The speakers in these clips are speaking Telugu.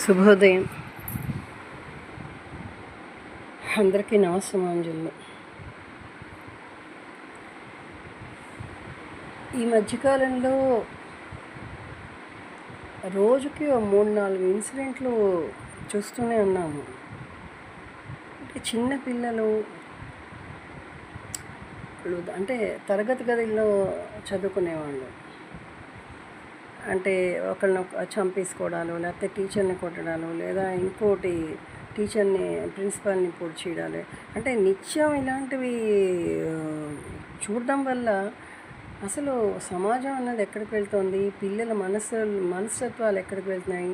శుభోదయం. అందరికీ నమస్సమాంజలు. ఈ మధ్యకాలంలో రోజుకి ఓ 3-4 ఇన్సిడెంట్లు చూస్తూనే ఉన్నాము. అంటే చిన్న పిల్లలు అంటే తరగతి గదిలో చదువుకునేవాళ్ళు, అంటే ఒకళ్ళని చంపేసుకోవడాలు, లేకపోతే టీచర్ని కొట్టడాలు, లేదా ఇంకోటి టీచర్ని ప్రిన్సిపాల్ని పొడిచేయడాలు, అంటే నిత్యం ఇలాంటివి చూడడం వల్ల అసలు సమాజం అన్నది ఎక్కడికి వెళ్తుంది, పిల్లల మనస్తత్వాలు ఎక్కడికి వెళ్తున్నాయి,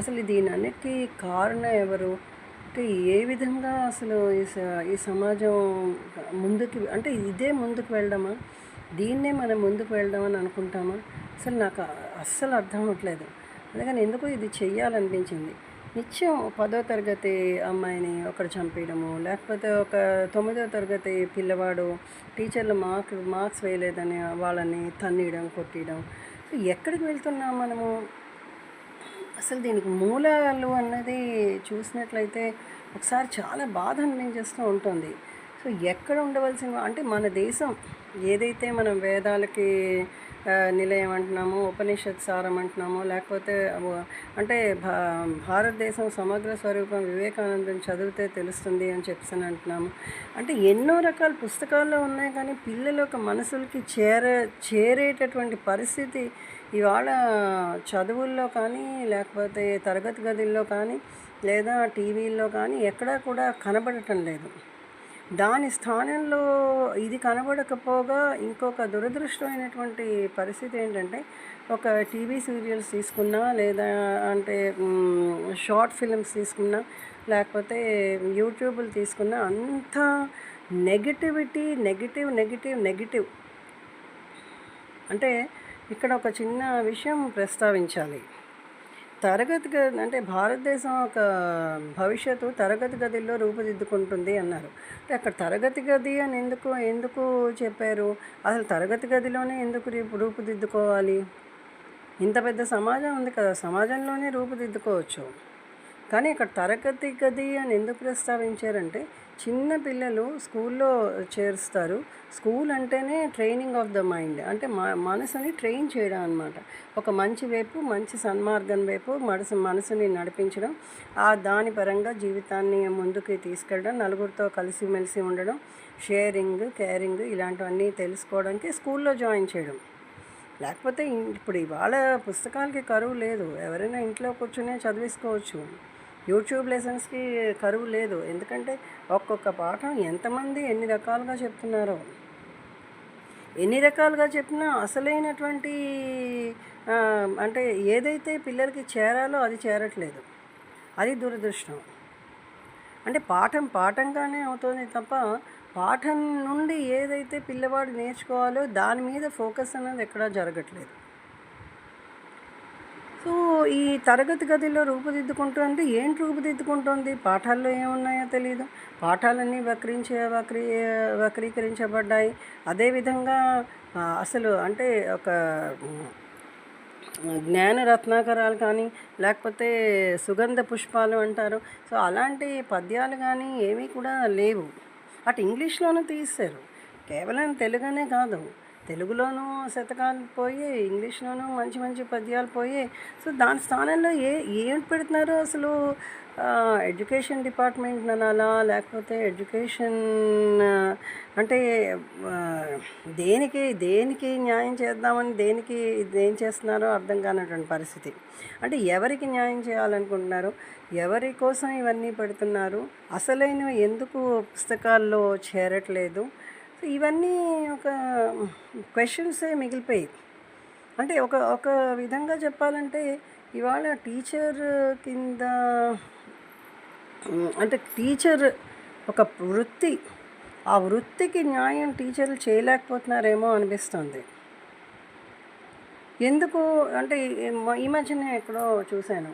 అసలు దీని అన్నిటికీ కారణం ఎవరు, అంటే ఏ విధంగా అసలు ఈ సమాజం ముందుకు, అంటే ఇదే ముందుకు వెళ్ళడమా, దీన్నే మనం ముందుకు వెళ్దామని అనుకుంటామా, అసలు నాకు అస్సలు అర్థం అవ్వట్లేదు. అందుకని ఎందుకు ఇది చెయ్యాలనిపించింది. నిత్యం 10వ తరగతి అమ్మాయిని ఒకడు చంపేయడము, లేకపోతే ఒక 9వ తరగతి పిల్లవాడు టీచర్లు మార్క్స్ వేయలేదని వాళ్ళని తన్నియడం, కొట్టడం. ఎక్కడికి వెళ్తున్నాం మనము? అసలు దీనికి మూలాలు అన్నది చూసినట్లయితే ఒకసారి చాలా బాధ అనిపించేస్తూ ఉంటుంది. సో ఎక్కడ ఉండవలసిన, అంటే మన దేశం ఏదైతే మనం వేదాలకి నిలయం అంటున్నామో, ఉపనిషత్ సారం అంటున్నామో, లేకపోతే అంటే భారతదేశం సమగ్ర స్వరూపం వివేకానందం చదివితే తెలుస్తుంది అని చెప్పి అంటున్నాము. అంటే ఎన్నో రకాల పుస్తకాల్లో ఉన్నాయి, కానీ పిల్లల యొక్క మనసులకి చేరేటటువంటి పరిస్థితి ఇవాళ చదువుల్లో కానీ, లేకపోతే తరగతి గదుల్లో కానీ, లేదా టీవీల్లో కానీ ఎక్కడా కూడా కనబడటం లేదు. దాని స్థానంలో ఇది కనబడకపోగా ఇంకొక దురదృష్టమైనటువంటి పరిస్థితి ఏంటంటే, ఒక టీవీ సీరియల్స్ తీసుకున్నా, లేదా అంటే షార్ట్ ఫిల్మ్స్ తీసుకున్నా, లేకపోతే యూట్యూబ్లు తీసుకున్నా, అంతా నెగిటివిటీ, నెగిటివ్. అంటే ఇక్కడ ఒక చిన్న విషయం ప్రస్తావించాలి. తరగతి గది అంటే భారతదేశం ఒక భవిష్యత్తు తరగతి గదిలో రూపుదిద్దుకుంటుంది అన్నారు. అంటే అక్కడ తరగతి గది అని ఎందుకు చెప్పారు? అసలు తరగతి గదిలోనే ఎందుకు రూపుదిద్దుకోవాలి? ఇంత పెద్ద సమాజం ఉంది కదా, సమాజంలోనే రూపుదిద్దుకోవచ్చు. కానీ ఇక్కడ తరగతి గది అని ఎందుకు ప్రస్తావించారంటే, చిన్న పిల్లలు స్కూల్లో చేరుస్తారు. స్కూల్ అంటేనే ట్రైనింగ్ ఆఫ్ ద మైండ్, అంటే మనసుని ట్రైన్ చేయడం అనమాట. ఒక మంచి వైపు, మంచి సన్మార్గం వైపు మనసుని నడిపించడం, దాని పరంగా జీవితాన్ని ముందుకు తీసుకెళ్ళడం, నలుగురితో కలిసిమెలిసి ఉండడం, షేరింగ్, కేరింగ్ ఇలాంటివన్నీ తెలుసుకోవడానికి స్కూల్లో జాయిన్ చేయడం. లేకపోతే ఇప్పుడు ఇవాళ పుస్తకాలకి కరువు లేదు, ఎవరైనా ఇంట్లో కూర్చునే చదివేసుకోవచ్చు. యూట్యూబ్ లెసన్స్కి కరువు లేదు, ఎందుకంటే ఒక్కొక్క పాఠం ఎంతమంది ఎన్ని రకాలుగా చెప్తున్నారో. ఎన్ని రకాలుగా చెప్పినా అసలైనటువంటి అంటే ఏదైతే పిల్లలకి చేరాలో అది చేరట్లేదు. అది దురదృష్టం. అంటే పాఠంగానే అవుతుంది తప్ప, పాఠం నుండి ఏదైతే పిల్లవాడు నేర్చుకోవాలో దాని మీద ఫోకస్ అనేది ఎక్కడా జరగట్లేదు. సో ఈ తరగతి గదిలో రూపుదిద్దుకుంటుంది. ఏంటి రూపుదిద్దుకుంటుంది? పాఠాల్లో ఏమున్నాయో తెలియదు. పాఠాలన్నీ వక్రీకరించబడ్డాయి. అదేవిధంగా అసలు అంటే ఒక జ్ఞాన రత్నాకరాలు కానీ, లేకపోతే సుగంధ పుష్పాలు అంటారు. సో అలాంటి పద్యాలు కానీ ఏమీ కూడా లేవు. అటు ఇంగ్లీష్లోనూ తీశారు. కేవలం తెలుగనే కాదు, తెలుగులోనూ శతకాలు పోయి, ఇంగ్లీష్లోనూ మంచి పద్యాలు పోయి. సో దాని స్థానంలో ఏం పెడుతున్నారు అసలు? ఎడ్యుకేషన్ డిపార్ట్మెంట్ అనాలా, లేకపోతే ఎడ్యుకేషన్ అంటే దేనికి న్యాయం చేద్దామని దేం చేస్తున్నారో అర్థం కానటువంటి పరిస్థితి. అంటే ఎవరికి న్యాయం చేయాలనుకుంటున్నారు, ఎవరి కోసం ఇవన్నీ పెడుతున్నారు, అసలైనవి ఎందుకు పుస్తకాల్లో చేరట్లేదు? సో ఇవన్నీ ఒక క్వశ్చన్సే మిగిలిపోయాయి. అంటే ఒక విధంగా చెప్పాలంటే ఇవాళ టీచర్ కింద, అంటే టీచర్ ఒక వృత్తి, ఆ వృత్తికి న్యాయం టీచర్లు చేయలేకపోతున్నారేమో అనిపిస్తుంది. ఎందుకు అంటే ఈ మధ్యనే ఎక్కడో చూశాను,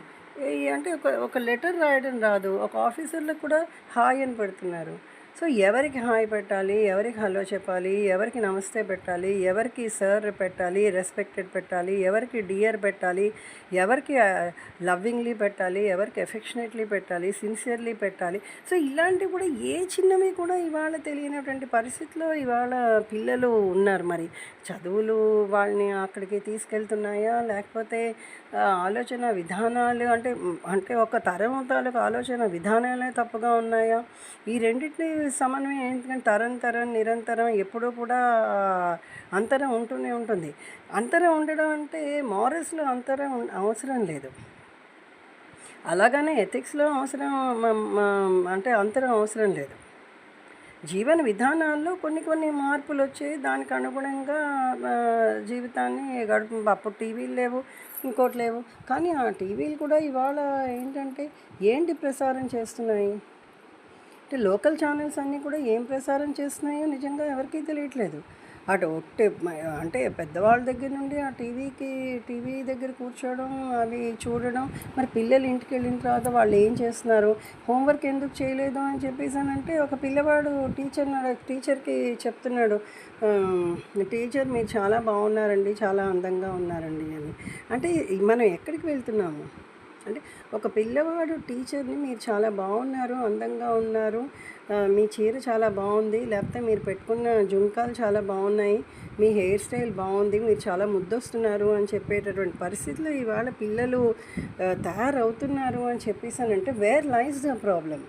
అంటే ఒక లెటర్ రాయడం రాదు, ఒక ఆఫీసర్లకు కూడా హాయ్ అని పెడుతున్నారు. సో ఎవరికి హాయ్ పెట్టాలి, ఎవరికి హలో చెప్పాలి, ఎవరికి నమస్తే పెట్టాలి, ఎవరికి సార్ పెట్టాలి, రెస్పెక్టెడ్ పెట్టాలి, ఎవరికి డియర్ పెట్టాలి, ఎవరికి లవ్వింగ్లీ పెట్టాలి, ఎవరికి ఎఫెక్షనేట్లీ పెట్టాలి, సిన్సియర్లీ పెట్టాలి. సో ఇలాంటివి కూడా ఏ చిన్నవి కూడా ఇవాళ తెలియనటువంటి పరిస్థితిలో ఇవాళ పిల్లలు ఉన్నారు. మరి చదువులు వాళ్ళని అక్కడికి తీసుకెళ్తున్నాయా, లేకపోతే ఆలోచన విధానాలు అంటే అంటే ఒక తరం తాలూకు ఆలోచన విధానాలే తప్పుగా ఉన్నాయా? ఈ రెండింటిని సమన్వయం ఎందుకంటే తరం నిరంతరం ఎప్పుడూ కూడా అంతరం ఉంటూనే ఉంటుంది. అంతరం ఉండడం అంటే మారల్స్లో అంతరం అవసరం లేదు, అలాగనే ఎథిక్స్లో అవసరం అంటే అంతరం అవసరం లేదు. జీవన విధానాల్లో కొన్ని మార్పులు వచ్చాయి, దానికి అనుగుణంగా జీవితాన్ని అప్పుడు టీవీలు లేవు, ఇంకోటి లేవు. కానీ ఆ టీవీలు కూడా ఇవాళ ఏంటి ప్రసారం చేస్తున్నాయి అంటే లోకల్ ఛానల్స్ అన్నీ కూడా ఏం ప్రసారం చేస్తున్నాయో నిజంగా ఎవరికీ తెలియట్లేదు. అటు అంటే పెద్దవాళ్ళ దగ్గర నుండి ఆ టీవీ దగ్గర కూర్చోవడం, అవి చూడడం. మరి పిల్లలు ఇంటికి వెళ్ళిన తర్వాత వాళ్ళు ఏం చేస్తున్నారు, హోంవర్క్ ఎందుకు చేయలేదు అని చెప్పేసానంటే ఒక పిల్లవాడు టీచర్కి చెప్తున్నాడు, టీచర్ మీరు చాలా బాగున్నారండి, చాలా అందంగా ఉన్నారండి అని. అంటే మనం ఎక్కడికి వెళ్తున్నాము అంటే ఒక పిల్లవాడు టీచర్ని మీరు చాలా బాగున్నారు, అందంగా ఉన్నారు, మీ చీర చాలా బాగుంది, లేకపోతే మీరు పెట్టుకున్న జుంకాలు చాలా బాగున్నాయి, మీ హెయిర్ స్టైల్ బాగుంది, మీరు చాలా ముద్దొస్తున్నారు అని చెప్పేటటువంటి పరిస్థితుల్లో ఇవాళ పిల్లలు తయారవుతున్నారు అని చెప్పేసానంటే where lies the problem?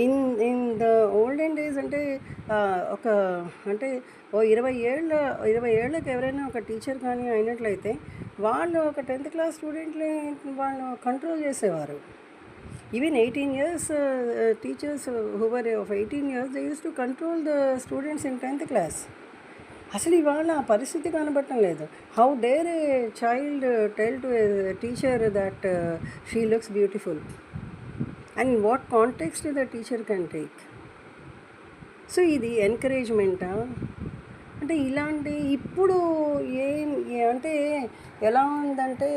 In the olden days అంటే ఒక అంటే ఓ 20 ఏళ్ళకి ఎవరైనా ఒక టీచర్ కానీ అయినట్లయితే వాళ్ళు ఒక 10th క్లాస్ స్టూడెంట్ని వాళ్ళు కంట్రోల్ చేసేవారు. Even 18 years teachers who were of 18 years they use to control the students in 10th class. అసలు ఇవాళ ఆ పరిస్థితి కనబడటం లేదు. How dare a child tell to A teacher that she looks beautiful and what context the teacher can take? So ఇది ఎంకరేజ్మెంటా అంటే ఇలాంటి ఇప్పుడు అంటే ఎలా ఉందంటే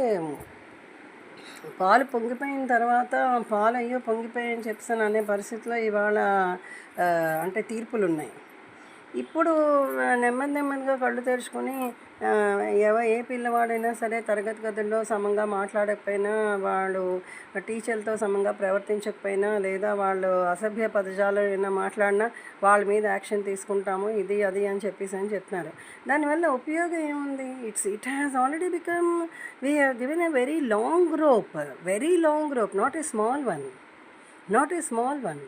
పాలు పొంగిపోయిన తర్వాత పాలు అయ్యో పొంగిపోయాయని చెప్పాను అనే పరిస్థితిలో ఇవాళ అంటే తీర్పులు ఉన్నాయి. ఇప్పుడు నెమ్మదిగా కళ్ళు తెరుచుకొని ఏ పిల్లవాడైనా సరే తరగతి గదుల్లో సమంగా మాట్లాడకపోయినా, వాళ్ళు టీచర్లతో సమంగా ప్రవర్తించకపోయినా, లేదా వాళ్ళు అసభ్య పదజాలం ఏమైనా మాట్లాడినా వాళ్ళ మీద యాక్షన్ తీసుకుంటాము, ఇది అది అని చెప్తున్నారు. దానివల్ల ఉపయోగం ఏముంది? It has already become we have given a very long rope, not a small one.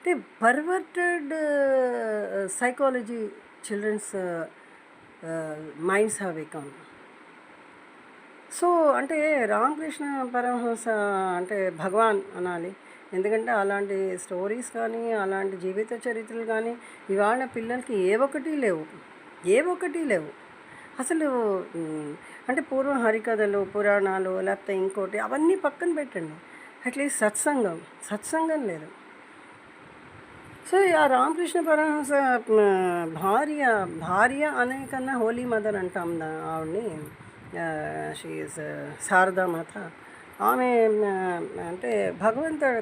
అంటే perverted psychology children's minds have become. So అంటే రామకృష్ణ పరమహంస అంటే భగవాన్ అనాలి, ఎందుకంటే అలాంటి స్టోరీస్ కానీ అలాంటి జీవిత చరిత్రలు కానీ ఇవాళ పిల్లలకి ఏ ఒక్కటి లేవు అసలు. అంటే పూర్వం హరికథలు, పురాణాలు, లేకపోతే ఇంకోటి అవన్నీ పక్కన పెట్టండి, అట్లీస్ట్ సత్సంగం లేదు. సో ఆ రామకృష్ణ పరమహంస భార్య అనే కన్నా హోలీ మదర్ అంటాం ఆవిడ్ని, షీఈస్ శారదామాత. ఆమె అంటే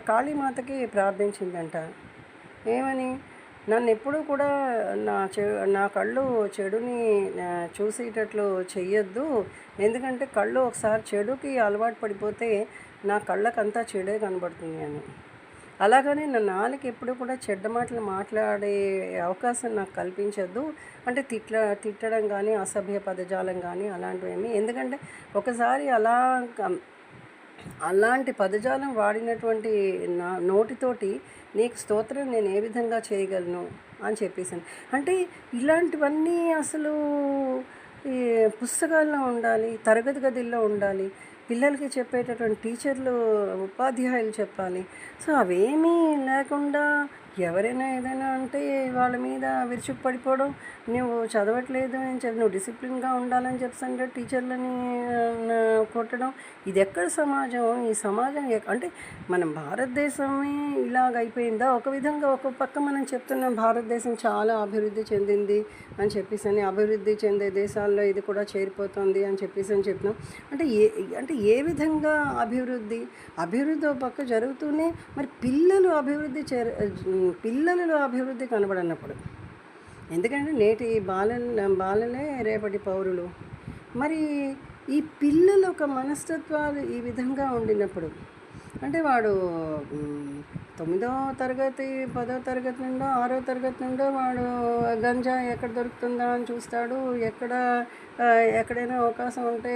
కాళీమాతకి ప్రార్థించిందంట. ఏమని? నన్ను ఎప్పుడూ కూడా నా కళ్ళు చెడుని చూసేటట్లు చెయ్యొద్దు, ఎందుకంటే కళ్ళు ఒకసారి చెడుకి అలవాటు పడిపోతే నా కళ్ళకంతా చెడే కనబడుతుంది అని. అలాగని నా నాలుక ఎప్పుడు కూడా చెడ్డ మాటలు మాట్లాడే అవకాశం నాకు కల్పించద్దు. అంటే తిట్టడం కానీ, అసభ్య పదజాలం కానీ అలాంటివేమీ. ఎందుకంటే ఒకసారి అలాంటి పదజాలం వాడినటువంటి నా నోటితోటి నీకు స్తోత్రం నేను ఏ విధంగా చేయగలను అని చెప్పేసాను. అంటే ఇలాంటివన్నీ అసలు ఈ పుస్తకాల్లో ఉండాలి, తరగతి గదిల్లో ఉండాలి, పిల్లలకి చెప్పేటటువంటి టీచర్లు, ఉపాధ్యాయులు చెప్పాలి. సో అవేమీ లేకుండా ఎవరైనా ఏదైనా అంటే వాళ్ళ మీద విరుచుకు పడిపోవడం, నువ్వు చదవట్లేదు అని చెప్పి, నువ్వు డిసిప్లిన్గా ఉండాలని చెప్పి టీచర్లని కొట్టడం. ఇది ఎక్కడ సమాజం? ఈ సమాజం అంటే మన భారతదేశమే ఇలాగ అయిపోయిందా? ఒక విధంగా ఒక పక్క మనం చెప్తున్నాం భారతదేశం చాలా అభివృద్ధి చెందింది అని చెప్పేసి, అభివృద్ధి చెందే దేశాల్లో ఇది కూడా చేరిపోతుంది అని చెప్పేసి చెప్పినాం. అంటే ఏ విధంగా అభివృద్ధి ఒక పక్క జరుగుతూనే మరి పిల్లలలో అభివృద్ధి కనబడనప్పుడు, ఎందుకంటే నేటి బాలలే రేపటి పౌరులు. మరి ఈ పిల్లల ఒక మనస్తత్వాలు ఈ విధంగా ఉండినప్పుడు, అంటే వాడు 9వ తరగతి 10వ తరగతి నుండో 6వ తరగతి నుండో వాడు గంజా ఎక్కడ దొరుకుతుందా అని చూస్తాడు, ఎక్కడైనా అవకాశం ఉంటే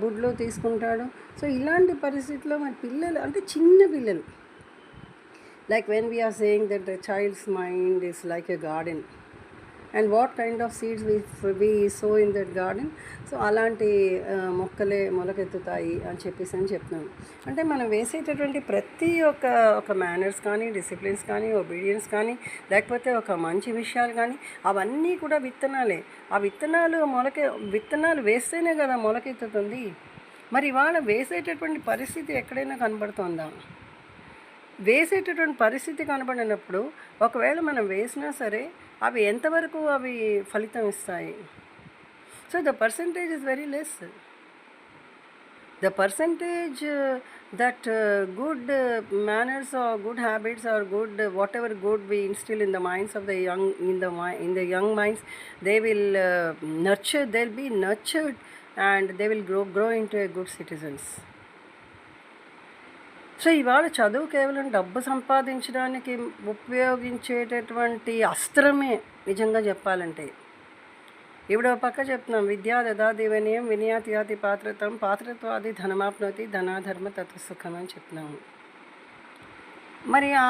బుడ్లో తీసుకుంటాడు. సో ఇలాంటి పరిస్థితుల్లో మరి పిల్లలు అంటే చిన్న పిల్లలు, like when we are saying that the child's mind is like a garden and what kind of seeds we sow in that garden, so అలాంటి మొక్కలే మొలకెత్తుతాయి అని చెప్తున్నాం. అంటే మనం వేసేటటువంటి ప్రతి ఒక మేనర్స్ కానీ, డిసిప్లిన్స్ కానీ, ఒబీడియన్స్ కానీ, లేకపోతే ఒక మంచి విషయాలు కానీ, అవన్నీ కూడా విత్తనాలే. ఆ విత్తనాలు వేస్తేనే కదా మొలకెత్తుతుంది. మరి ఇవాళ వేసేటటువంటి పరిస్థితి ఎక్కడైనా కనబడుతుందా? వేసేటటువంటి పరిస్థితి కనబడినప్పుడు ఒకవేళ మనం వేసినా సరే అవి ఎంతవరకు ఫలితం ఇస్తాయి? So the percentage is very less. The percentage that good manners or good habits or good whatever good we instill in the minds of the young, in the young minds, they will they'll be nurtured and they will grow into a good citizens. So ఇవాళ చదువు కేవలం డబ్బు సంపాదించడానికి ఉపయోగించేటటువంటి అస్త్రమే నిజంగా చెప్పాలంటే. ఇప్పుడు ఒక పక్క చెప్తున్నాం, విద్యా దదాతి వినయం వినయాతి యాతి పాత్రత్వం పాత్రత్వాది ధనమాప్నోతి ధనాధర్మ తత్వసుఖం అని చెప్తున్నాము. మరి ఆ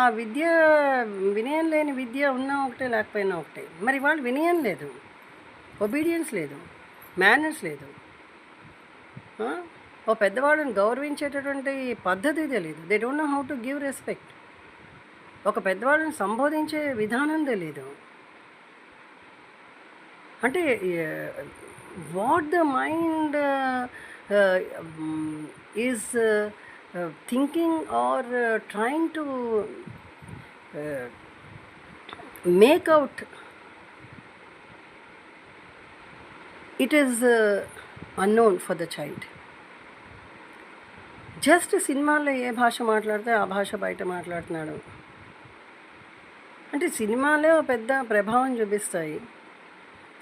వినయం లేని విద్య ఉన్నా ఒకటే లేకపోయినా ఒకటే. మరి వాళ్ళు వినయం లేదు, ఒబీడియన్స్ లేదు, మేనర్స్ లేదు, ఓ పెద్దవాళ్ళని గౌరవించేటటువంటి పద్ధతి తెలియదు. They don't know how to give respect. ఒక పెద్దవాళ్ళని సంబోధించే విధానం తెలీదు. అంటే what the mind is thinking or trying to make out, it is unknown for the child. Just సినిమాల్లో ఏ భాష మాట్లాడితే ఆ భాష బయట మాట్లాడుతున్నాడు. అంటే సినిమాలే పెద్ద ప్రభావం చూపిస్తాయి.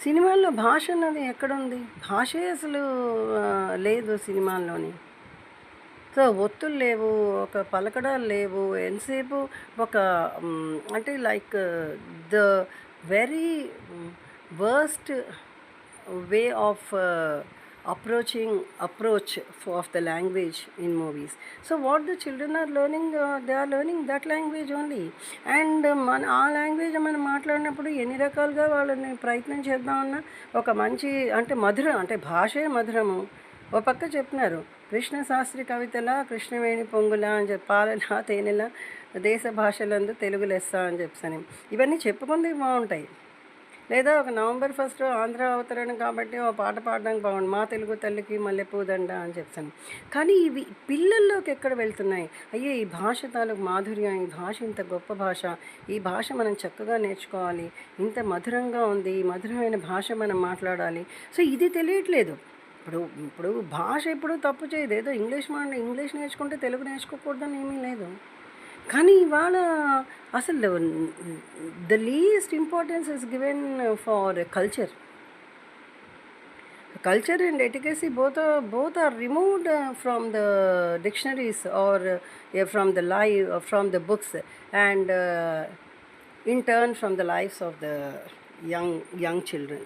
సినిమాల్లో భాష అన్నది ఎక్కడుంది? భాషే అసలు లేదు సినిమాల్లోని. సో ఒత్తులు లేవు, ఒక పలకడాలు లేవు. ఎంతసేపు అంటే like the very worst way of approach of the language in movies. So what the children are learning, they are learning that language only. And ఆ లాంగ్వేజ్ మనం మాట్లాడినప్పుడు ఎన్ని రకాలుగా వాళ్ళని ప్రయత్నం చేద్దామన్నా ఒక మంచి అంటే భాషే మధురము. ఒక పక్క చెప్తున్నారు, కృష్ణ శాస్త్రి కవితల కృష్ణవేణి పొంగుల అని చెప్పాలలా తేనెల దేశ భాషలందు తెలుగు లెస్స అని చెప్పని ఇవన్నీ చెప్పుకుంటే బాగుంటాయి. లేదా ఒక నవంబర్ 1 ఆంధ్ర అవతరణ కాబట్టి ఓ పాట పాడడానికి బాగుంది, మా తెలుగు తల్లికి మల్లెపూదండ అని చెప్తాను. కానీ ఇవి పిల్లల్లోకి ఎక్కడ వెళ్తున్నాయి? అయ్యో ఈ భాష తాలూకు మాధుర్యం, ఈ భాష ఇంత గొప్ప భాష, ఈ భాష మనం చక్కగా నేర్చుకోవాలి, ఇంత మధురంగా ఉంది, ఈ మధురమైన భాష మనం మాట్లాడాలి. సో ఇది తెలియట్లేదు. ఇప్పుడు భాష ఎప్పుడూ తప్పు చేయదు. ఏదో ఇంగ్లీష్ నేర్చుకుంటే తెలుగు నేర్చుకోకూడదని ఏమీ లేదు. కానీ ఇవాళ అసలు the least importance is given for culture. Culture and etiquette both are removed from the dictionaries or from the from the books, and in turn from the lives of the young children.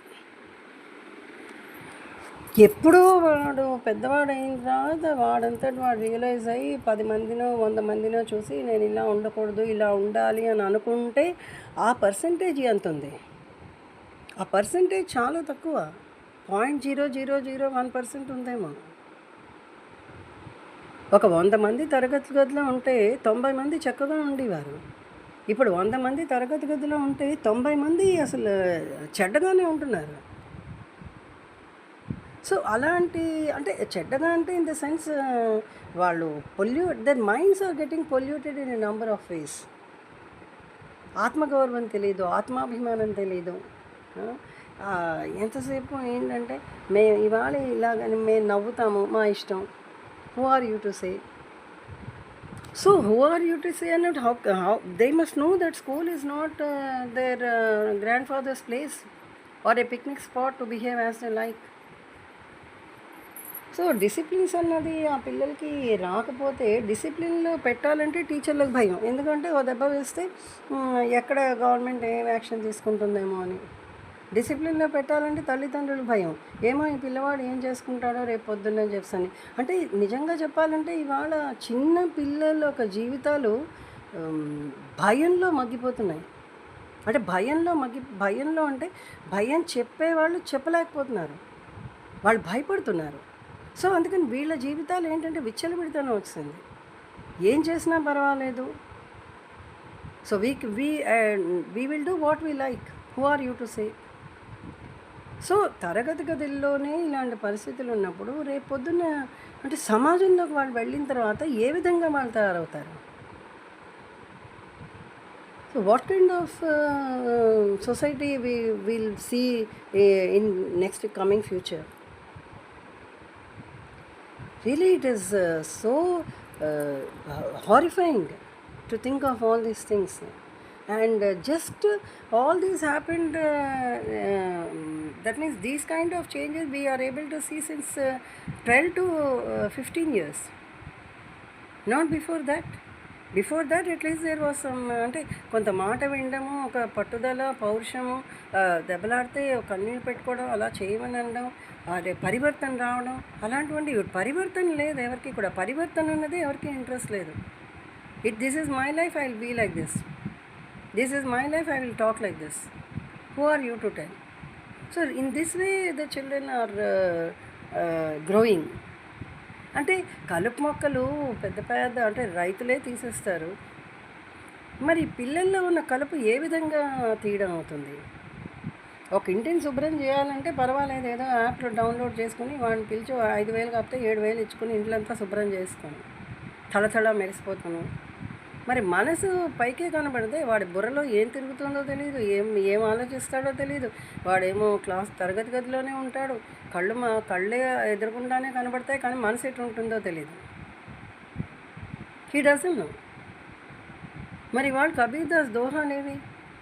ఎప్పుడో వాడు పెద్దవాడు అయిన తర్వాత వాడంతటి వాడు రియలైజ్ అయ్యి 10 మందినో 100 మందినో చూసి నేను ఇలా ఉండకూడదు, ఇలా ఉండాలి అని అనుకుంటే ఆ పర్సంటేజ్ ఎంత ఉంది? ఆ పర్సంటేజ్ చాలా తక్కువ, 0.0001% ఉందేమో. ఒక 100 మంది తరగతి గదిలో ఉంటే 90 మంది చక్కగా ఉండేవారు. ఇప్పుడు 100 మంది తరగతి గదిలో ఉంటే 90 మంది అసలు చెడ్డగానే ఉంటున్నారు. సో, అలాంటి అంటే చెడ్డగా అంటే ఇన్ ద సెన్స్ వాళ్ళు their minds are getting polluted in a number of ways. ఆత్మగౌరవం తెలీదు, ఆత్మాభిమానం తెలీదు. ఎంతసేపు ఏంటంటే ఇవాళ ఇలాగని మేము నవ్వుతాము, మా ఇష్టం. Who are you to say? So who are you to say? And how they must know that school is not their grandfather's place or a picnic spot to behave as they like. So disciplines అన్నది ఆ పిల్లలకి రాకపోతే, డిసిప్లిన్లో పెట్టాలంటే టీచర్లకు భయం. ఎందుకంటే ఓ దెబ్బ వేస్తే ఎక్కడ గవర్నమెంట్ ఏం యాక్షన్ తీసుకుంటుందేమో అని. డిసిప్లిన్లో పెట్టాలంటే తల్లిదండ్రులు భయం. ఏమో ఈ పిల్లవాడు ఏం చేసుకుంటాడో రేపు పొద్దున్నే చెప్పని. అంటే నిజంగా చెప్పాలంటే ఇవాళ చిన్న పిల్లల యొక్క జీవితాలు భయంలో మగ్గిపోతున్నాయి. అంటే భయంలో అంటే భయం చెప్పేవాళ్ళు చెప్పలేకపోతున్నారు, వాళ్ళు భయపడుతున్నారు. సో అందుకని వీళ్ళ జీవితాలు ఏంటంటే విచ్చలవిడితనం వచ్చింది. ఏం చేసినా పర్వాలేదు. So we will do what we like. Who are you to say? So తరగతి గదుల్లోనే ఇలాంటి పరిస్థితులు ఉన్నప్పుడు రేపు పొద్దున్న అంటే సమాజంలోకి వాళ్ళు వెళ్ళిన తర్వాత ఏ విధంగా వాళ్ళు తయారవుతారు? So what kind of society will see in next coming future? Really, it is so horrifying to think of all these things. And just all these happened, that means these kind of changes we are able to see since 12 to 15 years. Not before that. Before that at least there was some అంటే కొంత మాట వినడము, ఒక పట్టుదల, పౌరుషము, దెబ్బలాడితే కన్నీళ్ళు పెట్టుకోవడం, అలా చేయమని అనడం, అదే పరివర్తన రావడం, అలాంటివంటి పరివర్తన లేదు ఎవరికి కూడా. పరివర్తన అన్నది ఎవరికి ఇంట్రెస్ట్ లేదు. This is my life, I will be like this. This is my life, I will talk like this. Who are you to tell? So in this way the children are growing. అంటే కలుపు మొక్కలు పెద్ద పెద్ద అంటే రైతులే తీసేస్తారు. మరి పిల్లల్లో ఉన్న కలుపు ఏ విధంగా తీయడం అవుతుంది? ఒక ఇంటిని శుభ్రం చేయాలంటే పర్వాలేదు, ఏదో యాప్లో డౌన్లోడ్ చేసుకుని వాడిని పిలిచి 5,000 కాకపోతే 7,000 ఇచ్చుకుని ఇంట్లంతా శుభ్రం చేస్తాను, తళతళ మెరిసిపోతాను. మరి మనసు పైకే కనబడితే వాడి బుర్రలో ఏం తిరుగుతుందో తెలియదు, ఏం ఆలోచిస్తాడో తెలియదు. వాడేమో తరగతి గదిలోనే ఉంటాడు, కళ్ళే ఎదురుకుండానే కనబడతాయి, కానీ మనసు ఎటు ఉంటుందో తెలియదు. He doesn't know. మరి వాడు కబీర్ దాస్ దోహానేవి,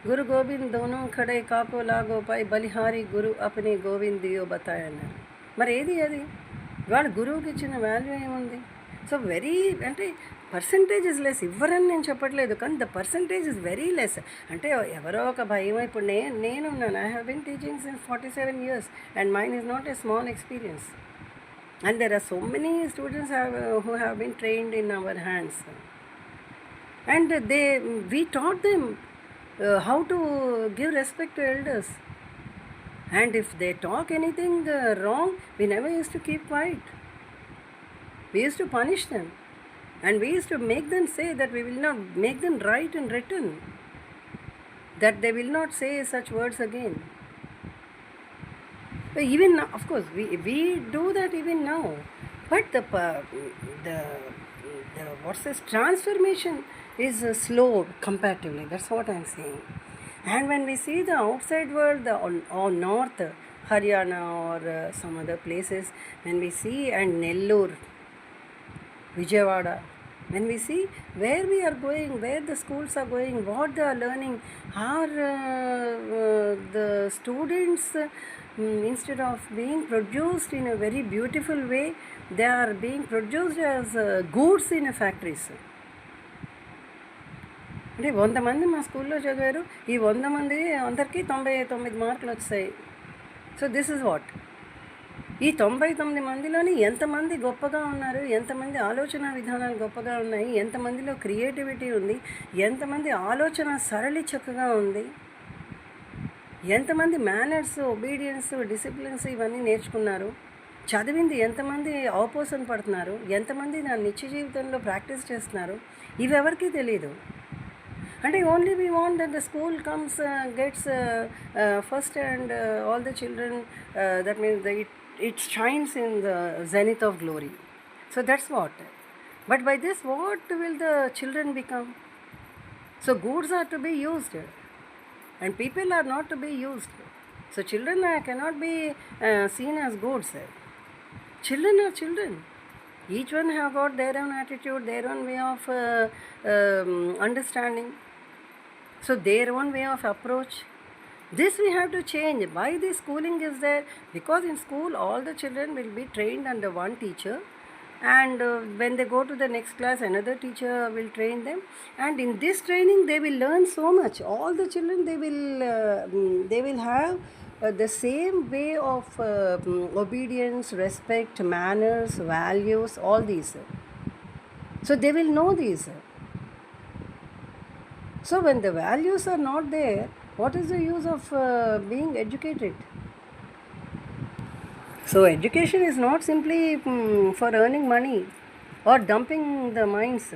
గురు గోవింద్ దోనో ఖడే కాకో లాగో పై బలిహారి గురు అపనే గోవింద్ దియో బతాయ్ అన్నారు. మరి ఏది అది? వాడు గురువుకి ఇచ్చిన వాల్యూ ఏముంది? సో వెరీ అంటే పర్సంటేజ్ ఇస్ లెస్. ఇవ్వరని నేను చెప్పట్లేదు, కానీ the percentage is very less. అంటే ఎవరో ఒక భయం. ఇప్పుడు నేనున్నాను, I have been teaching since 47 years and mine is not a small experience. And there are so many students who have been trained in our hands. And we taught them how to give respect to elders. And if they talk anything wrong, we never used to keep quiet. We used to punish them. And we used to make them say that we will not make them write in written, that they will not say such words again. Even now, of course, we do that even now. But the what's this transformation is slow comparatively. That's what I'm saying. And when we see the outside world, or north, Haryana or some other places, when we see, and Nellore, Vijayawada, when we see where we are going, where the schools are going, what they are learning, are the students, instead of being produced in a very beautiful way, they are being produced as goods in a factories. అంటే 100 మంది మా స్కూల్లో చదివారు, ఈ 100 మంది అందరికీ 99 మార్కులు వచ్చాయి. So this is what. ఈ 99 మందిలోని ఎంతమంది గొప్పగా ఉన్నారు, ఎంతమంది ఆలోచన విధానాలు గొప్పగా ఉన్నాయి, ఎంతమందిలో క్రియేటివిటీ ఉంది, ఎంతమంది ఆలోచన సరళి చక్కగా ఉంది, ఎంతమంది మేనర్స్, ఒబీడియన్స్, డిసిప్లిన్స్ ఇవన్నీ నేర్చుకున్నారు, చదివింది ఎంతమంది అవపోసన పడుతున్నారు, ఎంతమంది నా నిత్య జీవితంలో ప్రాక్టీస్ చేస్తున్నారు, ఇవి ఎవరికీ తెలియదు. And only we want that the school comes, gets first, and all the children, that means it shines in the zenith of glory. So that's what. But by this, what will the children become? So goods are to be used, and people are not to be used. So children cannot be seen as goods. Children are children. Each one have got their own attitude, their own way of understanding. So their own way of approach. This we have to change. Why the schooling is there? Because in school all the children will be trained under one teacher, and when they go to the next class another teacher will train them, and in this training they will learn so much. All the children, they will have the same way of obedience, respect, manners, values, all these. So they will know these. So when the values are not there, what is the use of being educated? So education is not simply for earning money or dumping the minds.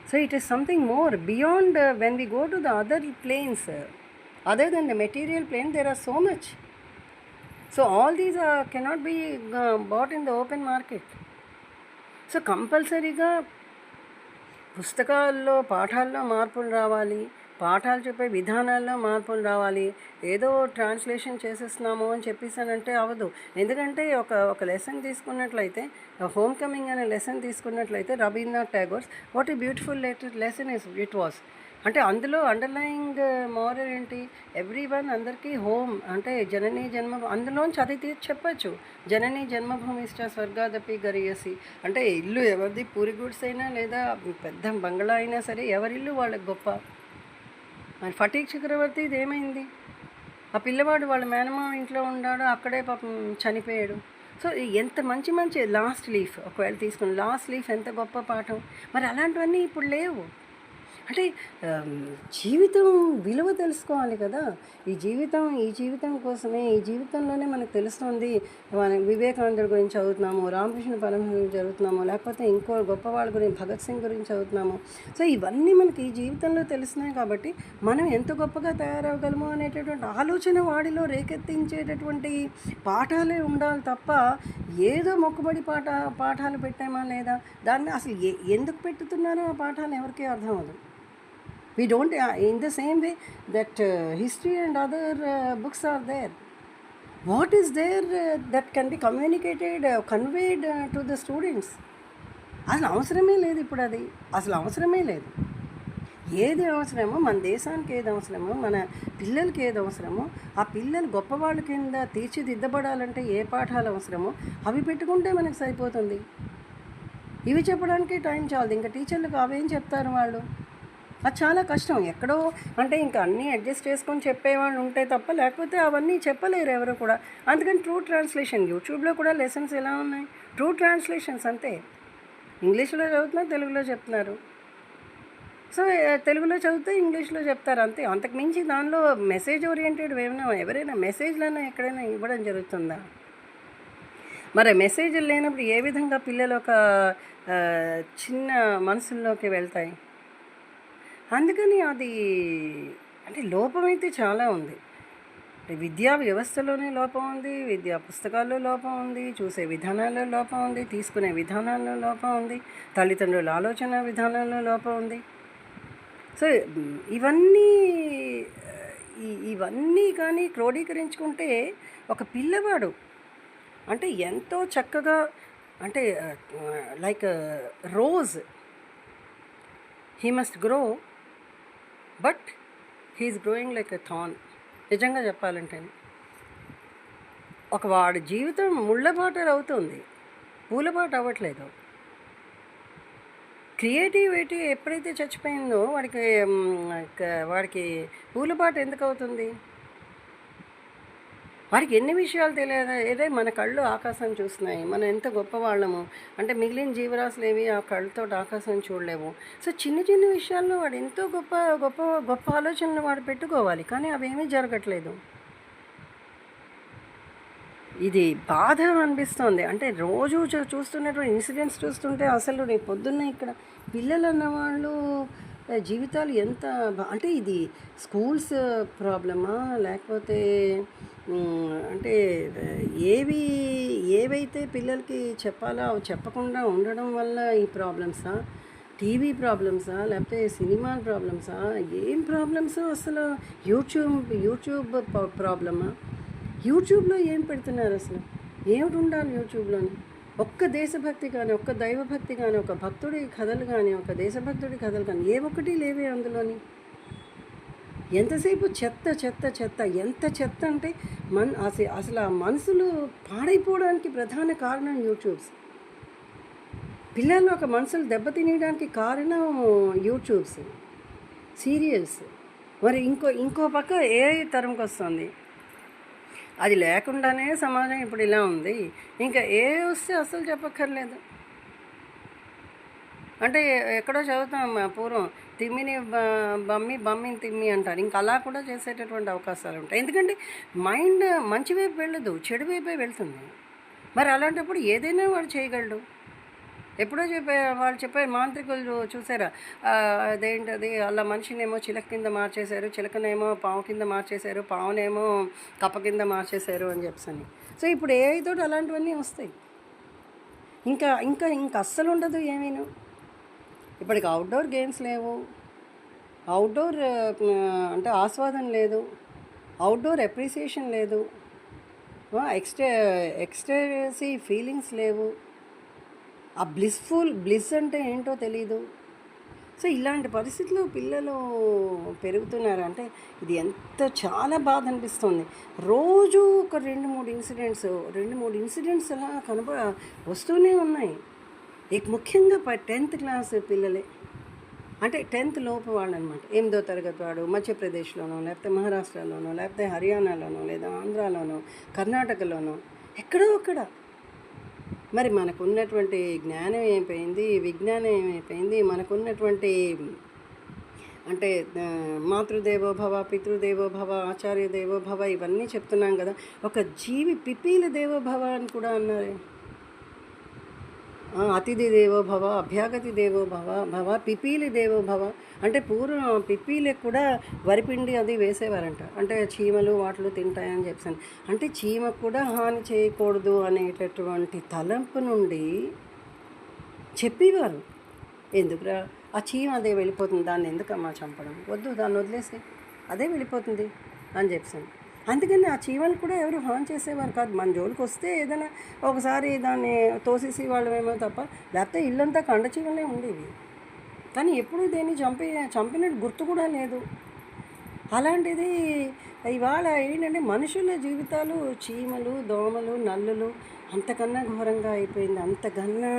So it is something more beyond. When we go to the other planes, other than the material plane, there are so much. So all these cannot be bought in the open market. So కంపల్సరీగా పుస్తకాల్లో పాఠాల్లో మార్పులు రావాలి, పాఠాలు చెప్పే విధానాల్లో మార్పులు రావాలి. ఏదో ట్రాన్స్లేషన్ చేసేస్తున్నాము అని చెప్పేసానంటే అవ్వదు. ఎందుకంటే ఒక లెసన్ తీసుకున్నట్లయితే, హోమ్ కమింగ్ అనే లెసన్ తీసుకున్నట్లయితే, Rabindranath Tagore what a beautiful lesson it was. అంటే అందులో అండర్లయింగ్ మోరల్ ఏంటి? ఎవ్రీ వన్, అందరికీ హోమ్ అంటే జననీ జన్మభూమి, అందులోంచి అది చెప్పచ్చు. జననీ జన్మభూమిష్ట స్వర్గాదపి గరీయసి. అంటే ఇల్లు ఎవరిది, పూరి గుడ్స్ అయినా లేదా పెద్ద బంగ్లా అయినా సరే, ఎవరిల్లు వాళ్ళకి గొప్ప. మరి ఫటీక్ చక్రవర్తి ఇది ఏమైంది? ఆ పిల్లవాడు వాళ్ళ మేనమామ ఇంట్లో ఉన్నాడు, అక్కడే పాపం చనిపోయాడు. సో ఎంత మంచి మంచి లాస్ట్ లీఫ్ ఒకవేళ తీసుకుని, లాస్ట్ లీఫ్ ఎంత గొప్ప పాఠం. మరి అలాంటివన్నీ ఇప్పుడు లేవు. అంటే జీవితం విలువ తెలుసుకోవాలి కదా. ఈ జీవితం కోసమే, ఈ జీవితంలోనే మనకు తెలుస్తుంది. మన వివేకానందుడి గురించి చదువుతున్నాము, రామకృష్ణ పరమహంస గురించి చదువుతున్నాము, లేకపోతే ఇంకో గొప్పవాళ్ళ గురించి, భగత్ సింగ్ గురించి చదువుతున్నాము. సో ఇవన్నీ మనకి ఈ జీవితంలో తెలిసినాయి కాబట్టి మనం ఎంత గొప్పగా తయారవగలము అనేటటువంటి ఆలోచన వాడిలో రేకెత్తించేటటువంటి పాఠాలే ఉండాలి తప్ప, ఏదో మొక్కుబడి పాఠాలు పెట్టామా లేదా, దాన్ని అసలు ఎందుకు పెట్టుతున్నారో ఆ పాఠాలు ఎవరికీ అర్థం అవ్వదు. We don't, in the same way that history and other books are there. What is there that can be communicated, conveyed to the students? అసలు అవసరమే లేదు ఇప్పుడు. అది అసలు అవసరమే లేదు. ఏది అవసరమో, మన దేశానికి ఏది అవసరమో, మన పిల్లలకి ఏది అవసరమో, ఆ పిల్లలు గొప్పవాళ్ళ కింద తీర్చిదిద్దబడాలంటే ఏ పాఠాలు అవసరమో అవి పెట్టుకుంటే మనకు సరిపోతుంది. ఇవి చెప్పడానికి టైం చాలదు. ఇంకా టీచర్లకు అవేం చెప్తారు వాళ్ళు? అది చాలా కష్టం. ఎక్కడో అంటే ఇంకా అన్నీ అడ్జస్ట్ చేసుకొని చెప్పేవాళ్ళు ఉంటే తప్ప, లేకపోతే అవన్నీ చెప్పలేరు ఎవరు కూడా. అందుకని ట్రూ ట్రాన్స్లేషన్, యూట్యూబ్లో కూడా లెసన్స్ ఎలా ఉన్నాయి, ట్రూ ట్రాన్స్లేషన్స్ అంతే. ఇంగ్లీష్లో చదువుతున్నారు, తెలుగులో చెప్తున్నారు. సో తెలుగులో చదివితే ఇంగ్లీష్లో చెప్తారు అంతే. అంతకుమించి దానిలో మెసేజ్ ఓరియంటెడ్ ఎవరైనా మెసేజ్లైనా ఎక్కడైనా ఇవ్వడం జరుగుతుందా? మరి మెసేజ్లు లేనప్పుడు ఏ విధంగా పిల్లలు ఒక చిన్న మనసుల్లోకి వెళ్తాయి? అందుకని అది అంటే లోపం అయితే చాలా ఉంది. విద్యా వ్యవస్థలోనే లోపం ఉంది, విద్యా పుస్తకాల్లో లోపం ఉంది, చూసే విధానాల్లో లోపం ఉంది, తీసుకునే విధానాల్లో లోపం ఉంది, తల్లిదండ్రుల ఆలోచన విధానాల్లో లోపం ఉంది. సో ఇవన్నీ కానీ క్రోడీకరించుకుంటే ఒక పిల్లవాడు అంటే ఎంతో చక్కగా, అంటే like rose, he must grow, but he is growing like a thorn. నిజంగా చెప్పాలంటే ఒక వాడి జీవితం ముళ్ళబాట అవుతుంది, పూలబాట అవ్వట్లేదు. క్రియేటివిటీ ఎప్పుడైతే చచ్చిపోయిందో వాడికి పూలబాట ఎందుకు అవుతుంది? వాడికి ఎన్ని విషయాలు తెలియదు. ఏదే మన కళ్ళు ఆకాశం చూస్తున్నాయి, మనం ఎంత గొప్పవాళ్ళము అంటే మిగిలిన జీవరాశులు ఏవి ఆ కళ్ళతో ఆకాశం చూడలేవు. సో చిన్న చిన్న విషయాల్లో వాడు ఎంతో గొప్ప గొప్ప గొప్ప ఆలోచనలు వాడు పెట్టుకోవాలి, కానీ అవేమీ జరగట్లేదు. ఇది బాధ అనిపిస్తుంది. అంటే రోజు చూస్తున్నటువంటి ఇన్సిడెంట్స్ చూస్తుంటే అసలు రేపు పొద్దున్న ఇక్కడ పిల్లలు అన్నవాళ్ళు జీవితాలు ఎంత అంటే ఇది స్కూల్స్ ప్రాబ్లమా? లేకపోతే అంటే ఏవి ఏవైతే పిల్లలకి చెప్పాలో అవి చెప్పకుండా ఉండడం వల్ల ఈ ప్రాబ్లమ్సా? టీవీ ప్రాబ్లమ్సా? లేకపోతే సినిమా ప్రాబ్లమ్సా? ఏం ప్రాబ్లమ్సో అసలు? యూట్యూబ్ ప్రాబ్లమా? యూట్యూబ్లో ఏం పెడుతున్నారు అసలు? ఏమిటి ఉండాలి యూట్యూబ్లోని? ఒక్క దేశభక్తి కానీ, ఒక్క దైవభక్తి కానీ, ఒక భక్తుడి కథలు కానీ, ఒక దేశభక్తుడి కథలు కానీ ఏ ఒక్కటి లేవే అందులోని. ఎంతసేపు చెత్త చెత్త చెత్త. ఎంత చెత్త అంటే అసలు ఆ మనసులు పాడైపోవడానికి ప్రధాన కారణం యూట్యూబ్స్. పిల్లలు ఒక మనసులు దెబ్బతినేయడానికి కారణం యూట్యూబ్స్, సీరియల్స్. మరి ఇంకో పక్క ఏఐ తరంకి వస్తుంది. అది లేకుండానే సమాజం ఇప్పుడు ఇలా ఉంది. ఇంకా ఏఐ వస్తే అసలు చెప్పక్కర్లేదు. అంటే ఎక్కడో చదువుతాం పూర్వం, తిమ్మిని బమ్మిని తిమ్మి అంటారు. ఇంకా అలా కూడా చేసేటటువంటి అవకాశాలు ఉంటాయి. ఎందుకంటే మైండ్ మంచి వైపు వెళ్ళదు, చెడు వైపే వెళ్తుంది. మరి అలాంటప్పుడు ఏదైనా వాడు చేయగలడు. ఎప్పుడో వాళ్ళు చెప్పే మాంత్రికులు చూసారా? అదేంటది, అలా మనిషినేమో చిలక కింద మార్చేశారు, చిలకనేమో పావు కింద మార్చేశారు, పావునేమో కప్ప కింద మార్చేశారు అని చెప్పని. సో ఇప్పుడు ఏఐ తోటి అలాంటివన్నీ వస్తాయి. ఇంకా ఇంకా ఇంకా అస్సలు ఉండదు ఏమీను. ఇప్పటికి అవుట్డోర్ గేమ్స్ లేవు, అవుట్డోర్ అంటే ఆస్వాదన లేదు, అవుట్డోర్ అప్రిసియేషన్ లేదు, ఎక్స్టేసీ ఫీలింగ్స్ లేవు, ఆ బ్లిస్ అంటే ఏంటో తెలీదు. సో ఇలాంటి పరిస్థితుల్లో పిల్లలు పెరుగుతున్నారు. అంటే ఇది చాలా బాధ అనిపిస్తుంది. రోజు ఒక 2-3 ఇన్సిడెంట్స్ అలా వస్తూనే ఉన్నాయి. ముఖ్యంగా 10th క్లాస్ పిల్లలే, అంటే 10th లోపు వాళ్ళు అనమాట. 8వ తరగతి వాడు మధ్యప్రదేశ్లోనో, లేకపోతే మహారాష్ట్రలోనో, లేకపోతే హర్యానాలోనో, లేదా ఆంధ్రాలోనో, కర్ణాటకలోనో, ఎక్కడో అక్కడ. మరి మనకున్నటువంటి జ్ఞానం ఏమైపోయింది, విజ్ఞానం ఏమైపోయింది, మనకున్నటువంటి అంటే మాతృదేవో భవ, పితృదేవో భవ, ఆచార్య దేవో భవ ఇవన్నీ చెప్తున్నాం కదా. ఒక జీవి పిపీల దేవో భవ అని కూడా అన్నారు. అతిథి దేవో భవ, అభ్యాగతి దేవో భవ, పిపీలి దేవో భవ. అంటే పూర్వం పిపీలకు కూడా వరిపిండి అది వేసేవారంట. అంటే చీమలు వాటిలో తింటాయని చెప్పాను. అంటే చీమకు కూడా హాని చేయకూడదు అనేటటువంటి తలంపు నుండి చెప్పేవారు. ఎందుకురా ఆ చీమ అదే వెళ్ళిపోతుంది, దాన్ని ఎందుకమ్మా చంపడం, వద్దు దాన్ని వదిలేసి అదే వెళ్ళిపోతుంది అని చెప్పాను. అందుకని ఆ చీమలు కూడా ఎవరు హాన్ చేసేవారు కాదు. మన జోలికి వస్తే ఏదైనా ఒకసారి దాన్ని తోసేసి వాళ్ళమేమో తప్ప, లేకపోతే ఇల్లంతా కండ చీమలే ఉండేవి. కానీ ఎప్పుడూ దేన్ని చంపినట్టు గుర్తు కూడా లేదు. అలాంటిది ఇవాళ ఏంటంటే మనుషుల జీవితాలు చీమలు, దోమలు, నల్లులు అంతకన్నా ఘోరంగా అయిపోయింది. అంతకన్నా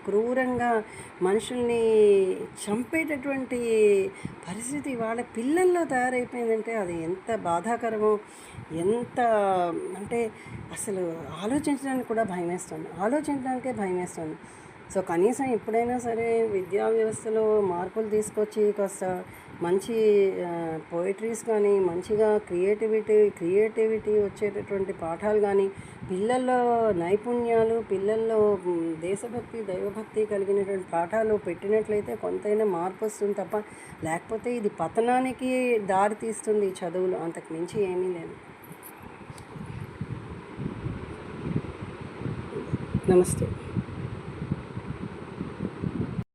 క్రూరంగా మనుషుల్ని చంపేటటువంటి పరిస్థితి వాళ్ళ పిల్లల్లో తయారైపోయిందంటే అది ఎంత బాధాకరమో, ఎంత అంటే అసలు ఆలోచించడానికే భయం వేస్తుంది. సో కనీసం ఎప్పుడైనా సరే విద్యా వ్యవస్థలో మార్పులు తీసుకొచ్చి కాస్త మంచి పోయిటరీస్ కానీ, మంచిగా క్రియేటివిటీ వచ్చేటటువంటి పాఠాలు కానీ, పిల్లల్లో నైపుణ్యాలు, పిల్లల్లో దేశభక్తి, దైవభక్తి కలిగినటువంటి పాఠాలు పెట్టినట్లయితే కొంతైనా మార్పు వస్తుంది తప్ప, లేకపోతే ఇది పతనానికి దారి తీస్తుంది చదువులు, అంతకు మించి ఏమీ లేదు. నమస్తే.